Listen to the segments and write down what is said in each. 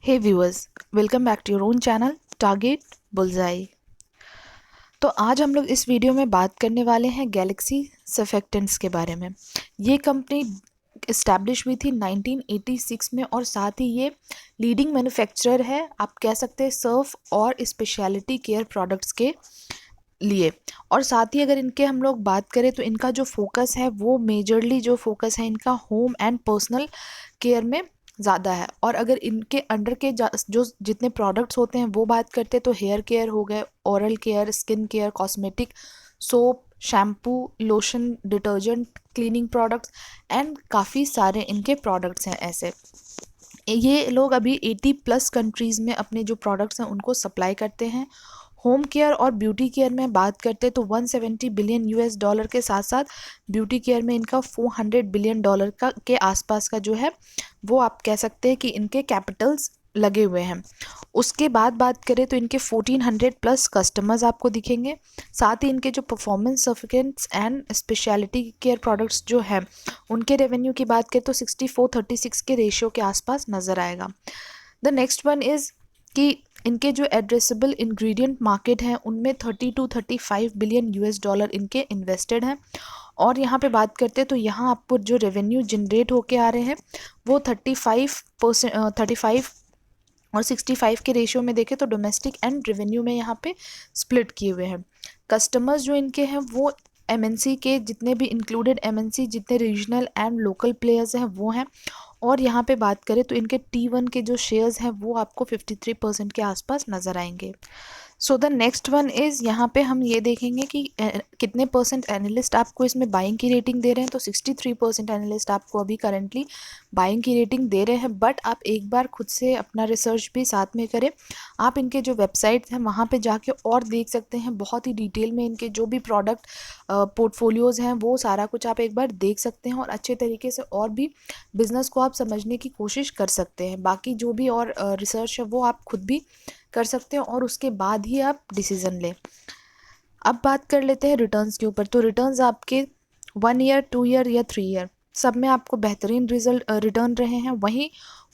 Hey viewers, welcome back to your own channel target bullseye. तो आज हम लोग इस वीडियो में बात करने वाले हैं गैलेक्सी सर्फेक्टेंट्स के बारे में। ये कंपनी इस्टेब्लिश हुई थी 1986 में और साथ ही ये लीडिंग मैन्युफैक्चरर है, आप कह सकते हैं सर्फ और स्पेशलिटी केयर प्रोडक्ट्स के लिए। और साथ ही अगर इनके हम लोग बात करें तो इनका जो फोकस है वो मेजरली जो फोकस है इनका होम एंड पर्सनल केयर में ज़्यादा है। और अगर इनके अंडर के जो जितने प्रोडक्ट्स होते हैं वो बात करते हैं तो हेयर केयर हो गए, oral care, skin care, cosmetic, soap, shampoo, lotion, detergent, cleaning products and काफ़ी सारे इनके प्रोडक्ट्स हैं। ऐसे ये लोग अभी 80+ कंट्रीज़ में अपने जो प्रोडक्ट्स हैं उनको सप्लाई करते हैं। होम केयर और ब्यूटी केयर में बात करते हैं तो 170 बिलियन यूएस डॉलर के साथ साथ ब्यूटी केयर में इनका 400 बिलियन डॉलर का के आसपास का जो है वो आप कह सकते हैं कि इनके कैपिटल्स लगे हुए हैं। उसके बाद बात करें तो इनके 1400+ कस्टमर्स आपको दिखेंगे। साथ ही इनके जो performance certificates and speciality care products जो है उनके रेवेन्यू की बात करें तो 64-36 के रेशियो के आसपास नज़र आएगा। द नेक्स्ट वन इज़ कि इनके जो एड्रेसेबल इंग्रेडिएंट मार्केट हैं उनमें 30-35 बिलियन यूएस डॉलर इनके इन्वेस्टेड हैं। और यहाँ पे बात करते हैं तो यहाँ आपको जो रेवेन्यू जनरेट होके आ रहे हैं वो 35 और 65 के रेशियो में देखें तो डोमेस्टिक एंड रेवेन्यू में यहाँ पे स्प्लिट किए हुए हैं। कस्टमर्स जो इनके हैं वो एमएनसी के जितने भी इंक्लूडेड एमएनसी जितने रीजनल एंड लोकल प्लेयर्स हैं वो हैं। और यहाँ पे बात करें तो इनके T1 के जो शेयर्स हैं वो आपको 53% के आसपास नज़र आएंगे। So the next one is यहाँ पे हम ये देखेंगे कि कितने परसेंट एनालिस्ट आपको इसमें बाइंग की रेटिंग दे रहे हैं। तो 63% एनालिस्ट आपको अभी करंटली बाइंग की रेटिंग दे रहे हैं। बट आप एक बार खुद से अपना रिसर्च भी साथ में करें। आप इनके जो वेबसाइट हैं वहाँ पे जाके और देख सकते हैं बहुत ही डिटेल में इनके जो भी प्रोडक्ट पोर्टफोलियोज़ हैं वो सारा कुछ आप एक बार देख सकते हैं और अच्छे तरीके से और भी बिज़नेस को आप समझने की कोशिश कर सकते हैं। बाकी जो भी और रिसर्च है वो आप खुद भी कर सकते हैं और उसके बाद ही आप डिसीज़न लें। अब बात कर लेते हैं रिटर्न्स के ऊपर। तो रिटर्न्स आपके 1 ईयर, 2 ईयर या 3 ईयर सब में आपको बेहतरीन रिटर्न रहे हैं। वहीं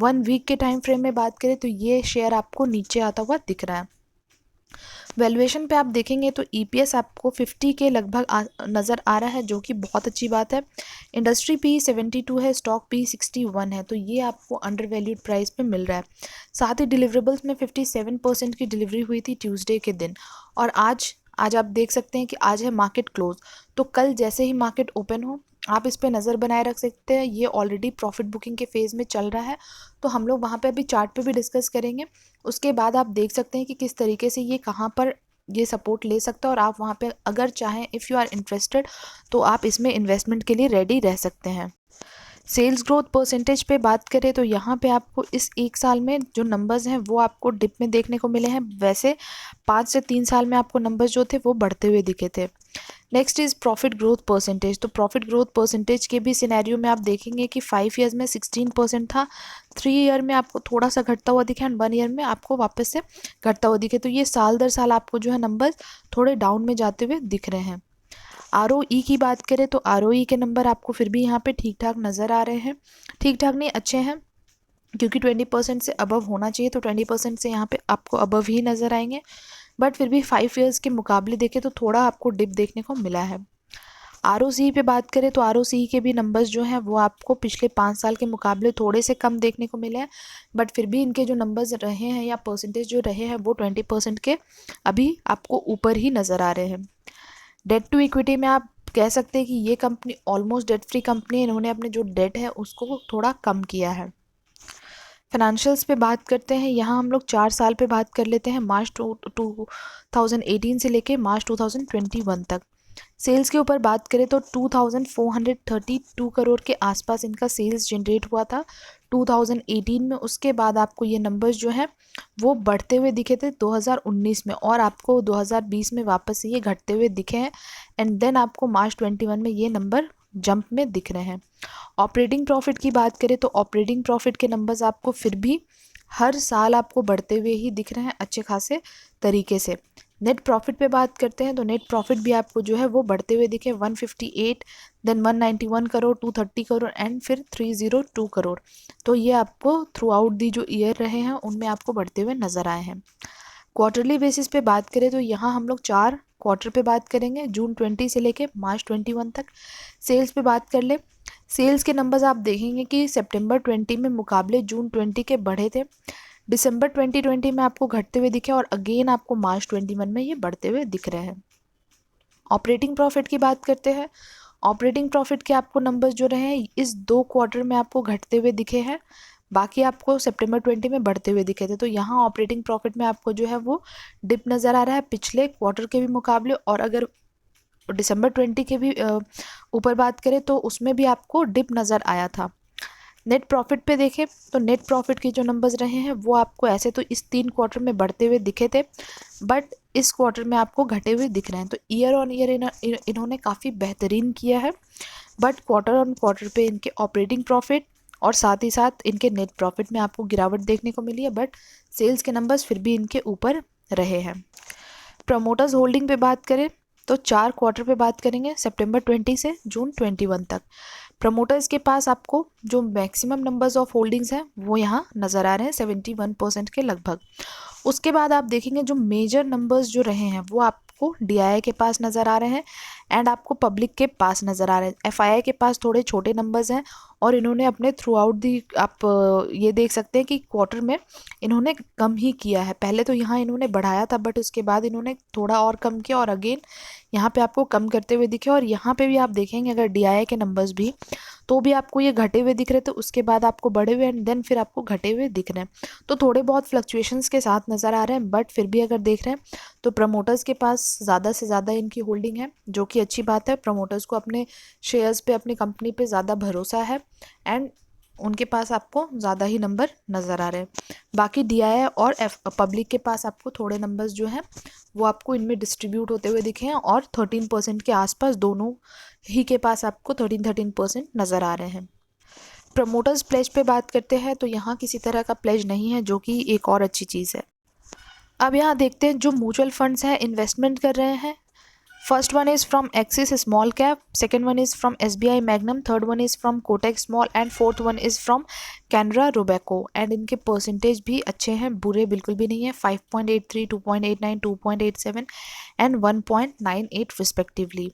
1 वीक के टाइम फ्रेम में बात करें तो ये शेयर आपको नीचे आता हुआ दिख रहा है। वैल्यूएशन पे आप देखेंगे तो ईपीएस आपको 50 के लगभग नज़र आ रहा है, जो कि बहुत अच्छी बात है। इंडस्ट्री पी 72 है, स्टॉक पी 61 है, तो ये आपको अंडर वैल्यूड प्राइस पे मिल रहा है। साथ ही डिलीवरेबल्स में 57% की डिलीवरी हुई थी ट्यूसडे के दिन। और आज आप देख सकते हैं कि आज है मार्केट क्लोज, तो कल जैसे ही मार्केट ओपन हो आप इस पे नज़र बनाए रख सकते हैं। ये ऑलरेडी प्रॉफिट बुकिंग के फेज़ में चल रहा है, तो हम लोग वहाँ पे अभी चार्ट पे भी डिस्कस करेंगे। उसके बाद आप देख सकते हैं कि किस तरीके से ये कहाँ पर ये सपोर्ट ले सकता है और आप वहाँ पे अगर चाहें इफ़ यू आर इंटरेस्टेड तो आप इसमें इन्वेस्टमेंट के लिए रेडी रह सकते हैं। सेल्स ग्रोथ परसेंटेज पे बात करें तो यहाँ पे आपको इस 1 साल में जो नंबर्स हैं वो आपको डिप में देखने को मिले हैं। वैसे 5 से 3 साल में आपको नंबर्स जो थे वो बढ़ते हुए दिखे थे। Next is profit growth percentage. तो प्रॉफिट ग्रोथ परसेंटेज के भी सिनेरियो में आप देखेंगे कि 5 ईयर्स में 16% था, 3 ईयर में आपको थोड़ा सा घटता हुआ दिखे एंड 1 ईयर में आपको वापस से घटता हुआ दिखे। तो ये साल दर साल आपको जो है नंबर्स थोड़े डाउन में जाते हुए दिख रहे हैं। आरओई की बात करें तो आरओई के नंबर आपको फिर भी यहाँ पे ठीक ठाक नज़र आ रहे हैं। ठीक ठाक नहीं, अच्छे हैं, क्योंकि 20% से अबव होना चाहिए, तो 20% से यहाँ पे आपको अबव ही नज़र आएंगे। बट फिर भी 5 ईयर्स के मुकाबले देखें तो थोड़ा आपको डिप देखने को मिला है। आरओसी पे बात करें तो आरओसी के भी नंबर्स जो हैं वो आपको पिछले 5 साल के मुकाबले थोड़े से कम देखने को मिले हैं। बट फिर भी इनके जो नंबर्स रहे हैं या परसेंटेज जो रहे हैं वो 20% के अभी आपको ऊपर ही नज़र आ रहे हैं। डेट टू इक्विटी में आप कह सकते हैं कि ये company almost debt free company है। इन्होंने अपने जो डेट है उसको थोड़ा कम किया है। फाइनेंशियल्स पे बात करते हैं। यहाँ हम लोग 4 साल पे बात कर लेते हैं, मार्च 2018 से लेके मार्च 2021 तक। सेल्स के ऊपर बात करें तो 2432 करोड़ के आसपास इनका सेल्स जनरेट हुआ था 2018 में। उसके बाद आपको ये नंबर्स जो हैं वो बढ़ते हुए दिखे थे 2019 में और आपको 2020 में वापस से ये घटते हुए दिखे हैं एंड देन आपको मार्च 21 में ये नंबर जंप में दिख रहे हैं। ऑपरेटिंग प्रॉफिट की बात करें तो ऑपरेटिंग प्रॉफिट के नंबर्स आपको फिर भी हर साल आपको बढ़ते हुए ही दिख रहे हैं अच्छे खासे तरीके से। नेट प्रॉफिट पे बात करते हैं तो नेट प्रॉफिट भी आपको जो है वो बढ़ते हुए दिखे, 158, देन 191 करोड़, 230 करोड़ एंड फिर 302 करोड़। तो ये आपको थ्रू आउट दी जो ईयर रहे हैं उनमें आपको बढ़ते हुए नज़र आए हैं। क्वार्टरली बेसिस पे बात करें तो यहाँ हम लोग 4 क्वार्टर पे बात करेंगे, जून 20 से लेके मार्च 21 तक। सेल्स पे बात कर ले, सेल्स के नंबर्स आप देखेंगे कि सितंबर 20 में मुकाबले जून 20 के बढ़े थे, दिसंबर 2020 में आपको घटते हुए दिखे और अगेन आपको मार्च 21 में ये बढ़ते हुए दिख रहे हैं। ऑपरेटिंग प्रॉफिट की बात करते हैं, ऑपरेटिंग प्रॉफिट के आपको नंबर्स जो रहे हैं इस 2 क्वार्टर में आपको घटते हुए दिखे हैं, बाकी आपको सितंबर 20 में बढ़ते हुए दिखे थे। तो यहाँ ऑपरेटिंग प्रॉफिट में आपको जो है वो डिप नज़र आ रहा है पिछले क्वार्टर के भी मुकाबले, और अगर दिसंबर 20 के भी ऊपर बात करें तो उसमें भी आपको डिप नज़र आया था। नेट प्रॉफिट पे देखें तो नेट प्रॉफिट के जो नंबर्स रहे हैं वो आपको ऐसे तो इस 3 क्वार्टर में बढ़ते हुए दिखे थे, बट इस क्वार्टर में आपको घटे हुए दिख रहे हैं। तो ईयर ऑन ईयर इन्होंने काफ़ी बेहतरीन किया है, बट क्वार्टर ऑन क्वार्टर पे इनके ऑपरेटिंग प्रॉफिट और साथ ही साथ इनके नेट प्रॉफिट में आपको गिरावट देखने को मिली है, बट सेल्स के नंबर्स फिर भी इनके ऊपर रहे हैं। प्रमोटर्स होल्डिंग पे बात करें तो 4 क्वार्टर पे बात करेंगे, सितंबर 20 से जून 21 तक। प्रमोटर्स के पास आपको जो मैक्सिमम नंबर्स ऑफ होल्डिंग्स हैं वो यहाँ नज़र आ रहे हैं 71% के लगभग। उसके बाद आप देखेंगे जो मेजर नंबर्स जो रहे हैं वो आपको डीआईआई के पास नज़र आ रहे हैं एंड आपको पब्लिक के पास नज़र आ रहे हैं। एफआईआई के पास थोड़े छोटे नंबर्स हैं और इन्होंने अपने थ्रू आउट दी आप ये देख सकते हैं कि क्वार्टर में इन्होंने कम ही किया है। पहले तो यहाँ इन्होंने बढ़ाया था बट उसके बाद इन्होंने थोड़ा और कम किया और अगेन यहाँ पे आपको कम करते हुए दिखे। और यहाँ पे भी आप देखेंगे अगर डीआईआई के नंबर्स भी तो भी आपको ये घटे हुए दिख रहे थे, उसके बाद आपको बढ़े हुए एंड देन फिर आपको घटे हुए दिख रहे हैं। तो थोड़े बहुत फ्लक्चुएशंस के साथ नज़र आ रहे हैं, बट फिर भी अगर देख रहे हैं तो प्रमोटर्स के पास ज़्यादा से ज़्यादा इनकी होल्डिंग है, जो कि अच्छी बात है। प्रमोटर्स को अपने शेयर्स पे अपनी कंपनी पे ज़्यादा भरोसा है एंड उनके पास आपको ज़्यादा ही नंबर नज़र आ रहे हैं। बाकी डीआईआई और पब्लिक के पास आपको थोड़े नंबर्स जो हैं वो आपको इनमें डिस्ट्रीब्यूट होते हुए दिखे हैं और 13% के आसपास दोनों ही के पास आपको 13% नज़र आ रहे हैं। प्रमोटर्स प्लेज पे बात करते हैं तो यहाँ किसी तरह का प्लेज नहीं है, जो कि एक और अच्छी चीज़ है। अब यहाँ देखते हैं जो म्यूचुअल फंड्स हैं इन्वेस्टमेंट कर रहे हैं। First one is from axis small cap, second one is from SBI magnum, third one is from Kotak small and fourth one is from Canara Robeco. And इनके परसेंटेज भी अच्छे हैं, बुरे बिल्कुल भी नहीं है। 5.83, 2.89, 2.87 एंड 1.98 रिस्पेक्टिवली।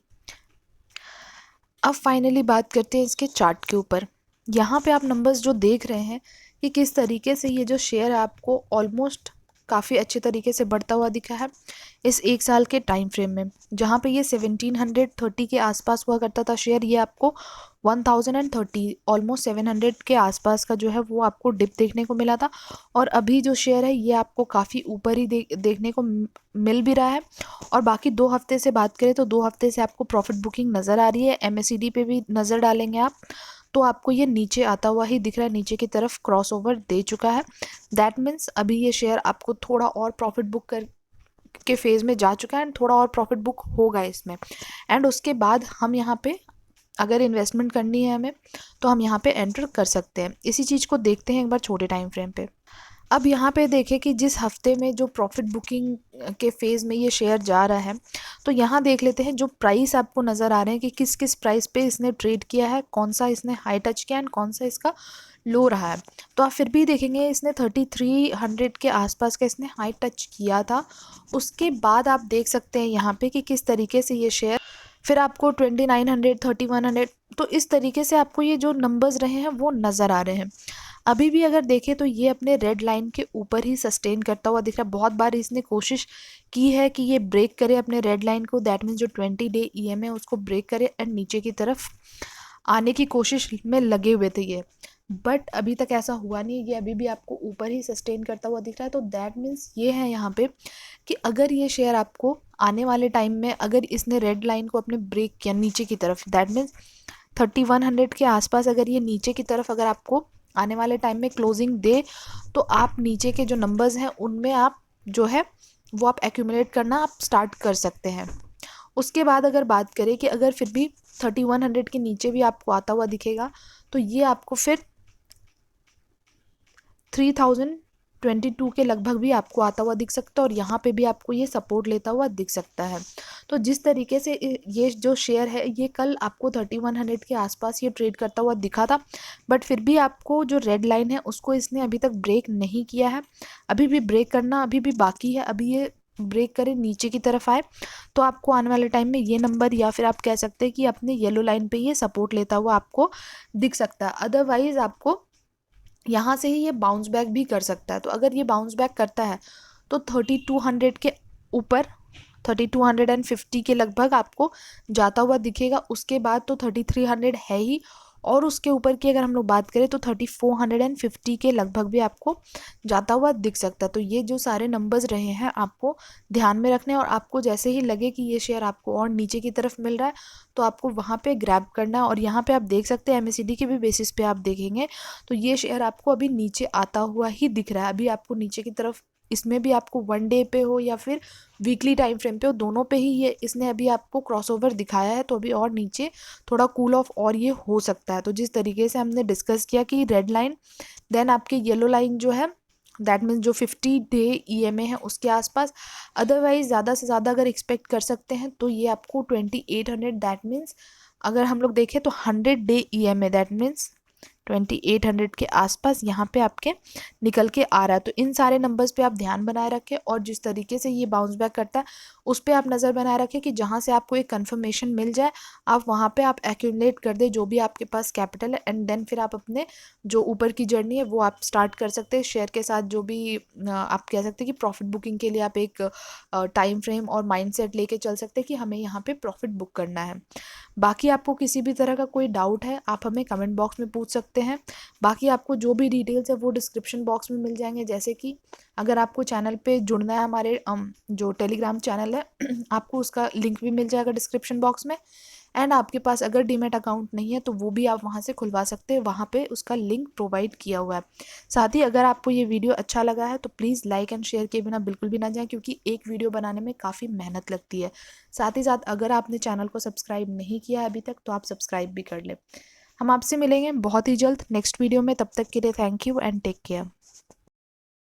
अब फाइनली बात करते हैं इसके चार्ट के ऊपर। यहाँ पे आप नंबर्स जो देख रहे हैं कि किस तरीके से ये जो शेयर है आपको ऑलमोस्ट काफ़ी अच्छे तरीके से बढ़ता हुआ दिखा है इस 1 साल के टाइम फ्रेम में। जहाँ पे ये 1730 के आसपास हुआ करता था शेयर, ये आपको 1030 ऑलमोस्ट 700 के आसपास का जो है वो आपको डिप देखने को मिला था। और अभी जो शेयर है ये आपको काफ़ी ऊपर ही देखने को मिल भी रहा है। और बाकी 2 हफ्ते से बात करें तो 2 हफ्ते से आपको प्रॉफिट बुकिंग नज़र आ रही है। एमएसीडी पे भी नज़र डालेंगे आप तो आपको ये नीचे आता हुआ ही दिख रहा है, नीचे की तरफ क्रॉसओवर दे चुका है। दैट मीन्स अभी ये शेयर आपको थोड़ा और प्रॉफिट बुक कर के फेज़ में जा चुका है एंड थोड़ा और प्रॉफिट बुक होगा इसमें। एंड उसके बाद हम यहाँ पे अगर इन्वेस्टमेंट करनी है हमें तो हम यहाँ पे एंटर कर सकते हैं। इसी चीज़ को देखते हैं एक बार छोटे टाइम फ्रेम पे। अब यहाँ पे देखें कि जिस हफ्ते में जो प्रॉफिट बुकिंग के फेज़ में ये शेयर जा रहा है तो यहाँ देख लेते हैं जो प्राइस आपको नज़र आ रहे हैं कि किस किस प्राइस पे इसने ट्रेड किया है, कौन सा इसने हाई टच किया एंड कौन सा इसका लो रहा है। तो आप फिर भी देखेंगे इसने 3300 के आसपास का इसने हाई टच किया था। उसके बाद आप देख सकते हैं यहाँ पे कि किस तरीके से ये शेयर फिर आपको 2900, 3100, तो इस तरीके से आपको ये जो नंबर्स रहे हैं वो नज़र आ रहे हैं। अभी भी अगर देखें तो ये अपने रेड लाइन के ऊपर ही सस्टेन करता हुआ दिख रहा है। बहुत बार इसने कोशिश की है कि ये ब्रेक करे अपने रेड लाइन को, दैट मीन्स जो 20 डे EM है उसको ब्रेक करे एंड नीचे की तरफ आने की कोशिश में लगे हुए थे ये, बट अभी तक ऐसा हुआ नहीं। ये अभी भी आपको ऊपर ही सस्टेन करता हुआ दिख रहा है। तो दैट मीन्स ये है यहाँ पे कि अगर ये शेयर आपको आने वाले टाइम में अगर इसने रेड लाइन को अपने ब्रेक किया नीचे की तरफ, दैट मीन्स 3100 के आसपास अगर ये नीचे की तरफ अगर आपको आने वाले टाइम में क्लोजिंग दे तो आप नीचे के जो नंबर्स हैं उनमें आप जो है वो आप एक्यूमुलेट करना आप स्टार्ट कर सकते हैं। उसके बाद अगर बात करें कि अगर फिर भी 3100 के नीचे भी आपको आता हुआ दिखेगा तो ये आपको फिर 22 के लगभग भी आपको आता हुआ दिख सकता है और यहाँ पे भी आपको ये सपोर्ट लेता हुआ दिख सकता है। तो जिस तरीके से ये जो शेयर है ये कल आपको 3100 के आसपास ये ट्रेड करता हुआ दिखा था, बट फिर भी आपको जो रेड लाइन है उसको इसने अभी तक ब्रेक नहीं किया है, अभी भी ब्रेक करना अभी भी बाकी है। अभी ये ब्रेक करे नीचे की तरफ आए तो आपको आने वाले टाइम में ये नंबर या फिर आप कह सकते हैं कि अपने येलो लाइन पे ये सपोर्ट लेता हुआ आपको दिख सकता है। अदरवाइज आपको यहाँ से ही ये बाउंस बैक भी कर सकता है। तो अगर ये बाउंस बैक करता है तो 3200 के ऊपर 3250 के लगभग आपको जाता हुआ दिखेगा। उसके बाद तो 3300 है ही, और उसके ऊपर की अगर हम लोग बात करें तो 3450 के लगभग भी आपको जाता हुआ दिख सकता है। तो ये जो सारे नंबर्स रहे हैं आपको ध्यान में रखने, और आपको जैसे ही लगे कि ये शेयर आपको और नीचे की तरफ मिल रहा है तो आपको वहाँ पे ग्रैब करना है। और यहाँ पे आप देख सकते हैं MACD के भी बेसिस पे आप देखेंगे तो ये शेयर आपको अभी नीचे आता हुआ ही दिख रहा है। अभी आपको नीचे की तरफ, इसमें भी आपको 1 डे पे हो या फिर वीकली टाइम फ्रेम पे हो, दोनों पे ही ये इसने अभी आपको क्रॉसओवर दिखाया है। तो अभी और नीचे थोड़ा कूल ऑफ और ये हो सकता है। तो जिस तरीके से हमने डिस्कस किया कि रेड लाइन देन आपके येलो लाइन जो है दैट मीन्स जो 50 डे EMA है उसके आसपास, अदरवाइज ज़्यादा से ज़्यादा अगर एक्सपेक्ट कर सकते हैं तो ये आपको 2800 दैट मीन्स अगर हम लोग देखें तो 100 डे EMA दैट मीन्स 2800 के आसपास यहाँ पे आपके निकल के आ रहा है। तो इन सारे नंबर्स पे आप ध्यान बनाए रखें, और जिस तरीके से ये बाउंस बैक करता है उस पर आप नज़र बनाए रखें कि जहाँ से आपको एक कंफर्मेशन मिल जाए आप वहाँ पे आप एक्यूमुलेट कर दे जो भी आपके पास कैपिटल है, एंड देन फिर आप अपने जो ऊपर की जर्नी है वो आप स्टार्ट कर सकते हैं शेयर के साथ। जो भी आप कह सकते हैं कि प्रॉफिट बुकिंग के लिए आप एक टाइम फ्रेम और माइंडसेट लेके चल सकते हैं कि हमें यहाँ पे प्रॉफिट बुक करना है। बाकी आपको किसी भी तरह का कोई डाउट है आप हमें कमेंट बॉक्स में पूछ सकते हैं। बाकी आपको जो भी डिटेल्स है वो डिस्क्रिप्शन बॉक्स में मिल जाएंगे। जैसे कि अगर आपको चैनल पे जुड़ना है, हमारे जो टेलीग्राम चैनल है आपको उसका लिंक भी मिल जाएगा डिस्क्रिप्शन बॉक्स में। एंड आपके पास अगर डीमैट अकाउंट नहीं है तो वो भी आप वहाँ से खुलवा सकते हैं, वहाँ पे उसका लिंक प्रोवाइड किया हुआ है। साथ ही अगर आपको ये वीडियो अच्छा लगा है तो प्लीज़ लाइक एंड शेयर किए बिना बिल्कुल भी ना जाएं, क्योंकि एक वीडियो बनाने में काफ़ी मेहनत लगती है। साथ ही साथ अगर आपने चैनल को सब्सक्राइब नहीं किया है अभी तक तो आप सब्सक्राइब भी कर लें। हम आपसे मिलेंगे बहुत ही जल्द नेक्स्ट वीडियो में, तब तक के लिए thank you and take care.